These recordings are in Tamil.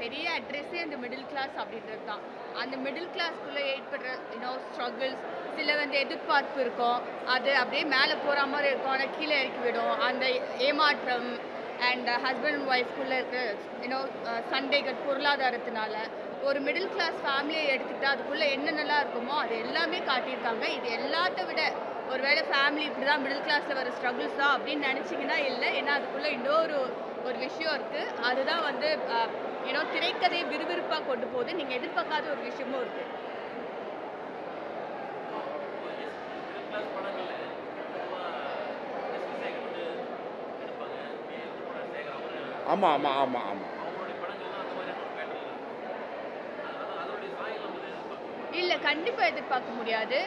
பெரிய அட்ரஸே அந்த மிடில் கிளாஸ் அப்படின்றது தான். அந்த மிடில் கிளாஸ்க்குள்ளே ஏற்படுற ஸ்ட்ரகிள்ஸ், சில வந்து எதிர்பார்ப்பு இருக்கும், அது அப்படியே மேலே போகிற மாதிரி இருக்கும், ஆனால் கீழே இறக்கி விடும். அந்த ஏமாற்றம் அண்ட் ஹஸ்பண்ட் அண்ட் ஒய்ஃப்குள்ளே இருக்கிற சண்டைகள் பொருளாதாரத்தினால ஒரு மிடில் கிளாஸ் ஃபேமிலியை எடுத்துக்கிட்டா அதுக்குள்ளே என்னென்னலாம் இருக்குமோ அது எல்லாமே காட்டியிருக்காங்க. இது எல்லாத்த விட ஒருவேளை ஃபேமிலி இப்படி தான் மிடில் கிளாஸில் வர ஸ்ட்ரகிள்ஸ் தான் அப்படின்னு நினச்சிங்கன்னா இல்லை. ஏன்னா அதுக்குள்ளே இன்னொரு ஒரு விஷயம் இருக்குது. அதுதான் வந்து திரைக்கதையை விறுவிறுப்பாக கொண்டு போகுது. நீங்கள் எதிர்பார்க்காத ஒரு விஷயமும் இருக்குது. ஆமாம் ஆமாம் ஆமாம் ஆமாம். இல்லை, கண்டிப்பாக எதிர்பார்க்க முடியாது.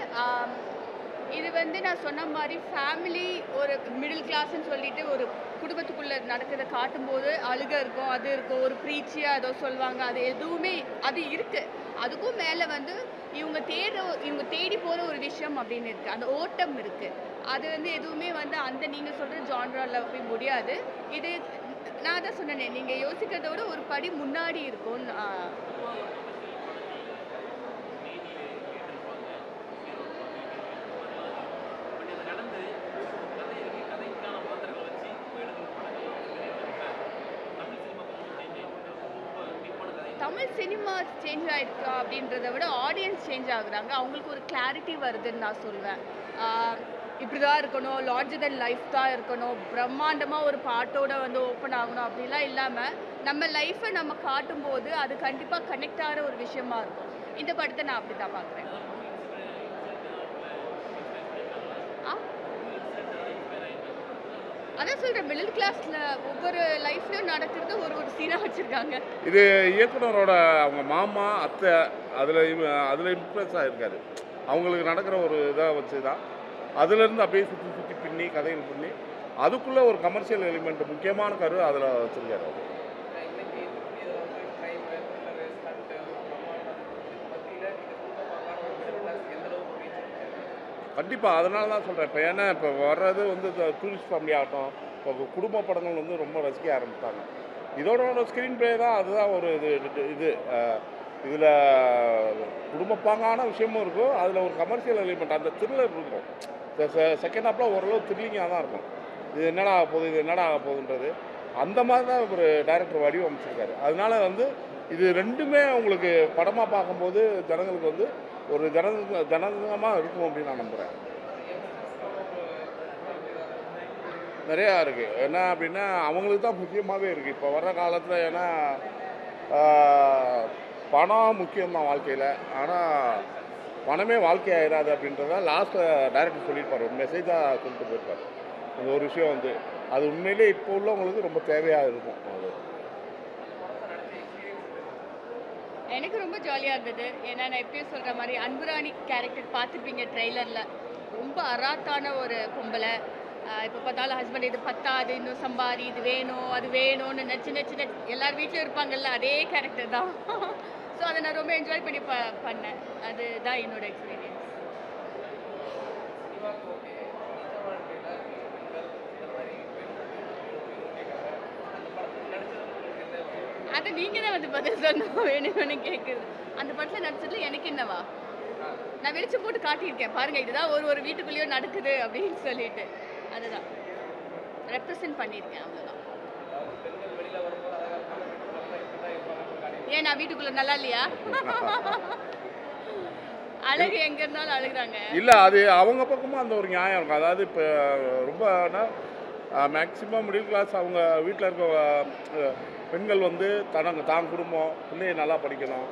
இது வந்து நான் சொன்ன மாதிரி ஃபேமிலி ஒரு மிடில் கிளாஸ்ன்னு சொல்லிட்டு ஒரு குடும்பத்துக்குள்ளே நடக்கிறத காட்டும்போது அழுகை இருக்கும், அது இருக்கும், ஒரு ப்ரீச்சியாக ஏதோ சொல்லுவாங்க, அது எதுவுமே அது இருக்குது. அதுக்கும் மேலே வந்து இவங்க தேடி போகிற ஒரு விஷயம் அப்படின்னு இருக்குது, அந்த ஓட்டம் இருக்குது. அது வந்து எதுவுமே வந்து அந்த நீங்கள் சொல்கிற ஜான்ராவில் போய் முடியாது. இது நான் தான் சொன்னேனே, நீங்கள் யோசிக்கிறத விட ஒரு படி முன்னாடி இருக்கும்னு. தமிழ் சினிமா சேஞ்ச் ஆகிருக்கா அப்படின்றத விட ஆடியன்ஸ் சேஞ்ச் ஆகுறாங்க. அவங்களுக்கு ஒரு கிளாரிட்டி வருதுன்னு நான் சொல்வேன். இப்படி தான் இருக்கணும், லார்ஜர் தென் லைஃப் தான் இருக்கணும், பிரம்மாண்டமாக ஒரு பாட்டோட வந்து ஓப்பன் ஆகணும் அப்படிலாம் இல்லாமல் நம்ம லைஃப்பை நம்ம காட்டும்போது அது கண்டிப்பாக கனெக்ட் ஆகிற ஒரு விஷயமா இருக்கும். இந்த படத்தை நான் அப்படி தான் பார்க்குறேன். அதான் சொல்கிறேன், மிடில் கிளாஸில் ஒவ்வொரு லைஃப்லையும் நடக்கிறது ஒரு ஒரு சீனாக வச்சுருக்காங்க. இது இயக்குனரோட அவங்க மாமா அத்தை அதில் இம்ப்ரெஸ் ஆகிருக்காரு. அவங்களுக்கு நடக்கிற ஒரு இதை வச்சு தான் அதுலேருந்து அப்படியே சுற்றி சுற்றி பின்னி கதைகள் பண்ணி அதுக்குள்ளே ஒரு கமர்ஷியல் எலிமெண்ட் முக்கியமான கரு அதில் வச்சுருக்காரு அவர். கண்டிப்பாக அதனால தான் சொல்கிறேன். இப்போ ஏன்னா இப்போ வர்றது வந்து டூரிஸ்ட் ஃபேமிலி ஆகட்டும், இப்போ குடும்ப படங்கள் வந்து ரொம்ப ரசிக்க ஆரம்பித்தாங்க. இதோட ஸ்க்ரீன் ப்ளே தான் அதுதான் ஒரு இதில் குடும்பப்பாங்கான விஷயமும் இருக்கும், அதில் ஒரு கமர்ஷியல் எலிமெண்ட் அந்த த்ரில்லர் இருக்கும். செகண்ட் ஹாஃபில் ஓரளவு த்ரில்லிங்காக தான் இருக்கும். இது என்னடா ஆக போகுதுன்றது அந்த மாதிரி தான் ஒரு டைரக்டர் வடிவமைச்சிருக்காரு. அதனால வந்து இது ரெண்டுமே உங்களுக்கு படமாக பார்க்கும்போது ஜனங்களுக்கு வந்து ஒரு ஜனகமாக இருக்கும் அப்படின்னு நான் நம்புகிறேன். நிறையா இருக்குது. என்ன அப்படின்னா அவங்களுக்கு தான் முக்கியமாகவே இருக்குது இப்போ வர்ற காலத்தில். ஏன்னா பணம் முக்கியம்தான் வாழ்க்கையில், ஆனால் பணமே வாழ்க்கையாயிடாது அப்படின்றத லாஸ்ட்டில் டைரக்டர் சொல்லியிருப்பார், ஒரு மெசேஜாக சொல்லிட்டு போயிருப்பார். அந்த ஒரு விஷயம் வந்து அது உண்மையிலே இப்போ உள்ளவங்களுக்கு ரொம்ப தேவையாக இருக்கும். அது எனக்கு ரொம்ப ஜாலியாக இருந்தது. ஏன்னா நான் எப்பயும் சொல்கிற மாதிரி அன்புராணி கேரக்டர் பார்த்துருப்பீங்க ட்ரெய்லரில். ரொம்ப அராத்தான ஒரு பொம்பளை. இப்போ பார்த்தாலும் ஹஸ்பண்ட் இது பத்தாது, இன்னும் சம்பாதி, இது வேணும் அது வேணும்னு நச்சு எல்லார் வீட்லையும் இருப்பாங்கல்ல, அதே கேரக்டர் தான். ஸோ அதை நான் ரொம்ப என்ஜாய் பண்ணி பண்ணேன். அதுதான் என்னோட எக்ஸ்பீரியன்ஸ். அதை நீங்கள் தான் வந்து பதில் சொல்லணும். வேணும்னு கேட்குது. அந்த படத்தில் நடிச்சதுல எனக்கு என்னவா, நான் வெளிச்சம் போட்டு காட்டியிருக்கேன் பாருங்கள், இதுதான் ஒரு வீட்டுக்குள்ளேயும் நடக்குது அப்படின்னு சொல்லிட்டு அதுதான் ரெப்ரசன்ட் பண்ணியிருக்கேன், அவ்வளோதான். ஏன் நான் வீட்டுக்குள்ளே நல்லா இல்லையா? அழகு எங்கே இருந்தாலும் அழுகுறாங்க. இல்லை, அது அவங்க பக்கமும் அந்த ஒரு நியாயம் இருக்கும். அதாவது இப்போ ரொம்ப மேக்சிமம் மிடில் கிளாஸ் அவங்க வீட்டில் இருக்க பெண்கள் வந்து தான் குடும்பம் பிள்ளையை நல்லா படிக்கணும்,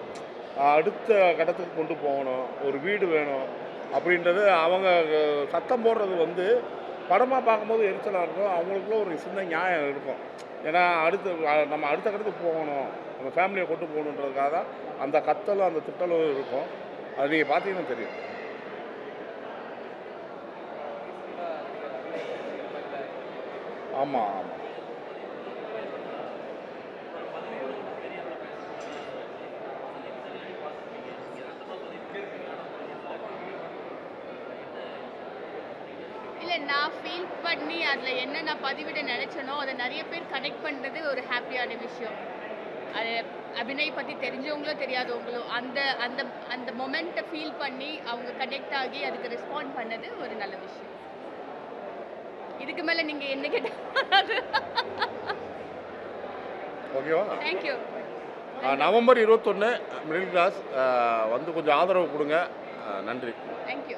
அடுத்த கட்டத்துக்கு கொண்டு போகணும், ஒரு வீடு வேணும் அப்படின்றது அவங்க சத்தம் போடுறது வந்து படமாக பார்க்கும்போது எரிச்சலாக இருக்கும். அவங்களுக்குள்ள ஒரு சின்ன நியாயம் இருக்கும். ஏன்னா நம்ம அடுத்த கட்டத்துக்கு போகணும், நம்ம ஃபேமிலியை கொண்டு போகணுன்றதுக்காக தான் அந்த கத்தலும் அந்த திட்டலும் இருக்கும். அது நீங்கள் பார்த்தீங்கன்னா தெரியும். ஆமாம் ஆமாம். இல்லை, நான் ஃபீல் பண்ணி அதில் என்ன நான் பதிவிட நினச்சேனோ அதை நிறைய பேர் கனெக்ட் பண்ணுறது ஒரு ஹாப்பியான விஷயம். அது அபிநய் பற்றி தெரிஞ்சவங்களோ தெரியாதவங்களோ அந்த அந்த அந்த மொமெண்ட்டை ஃபீல் பண்ணி அவங்க கனெக்ட் ஆகி அதுக்கு ரெஸ்பாண்ட் பண்ணது ஒரு நல்ல விஷயம். இதுக்கு மேலே நீங்கள் என்ன கேட்டால் ஓகேவா? தேங்க்யூ. நவம்பர் 21 மிடில் கிளாஸ் வந்து கொஞ்சம் ஆதரவு கொடுங்க. நன்றி. தேங்க்யூ.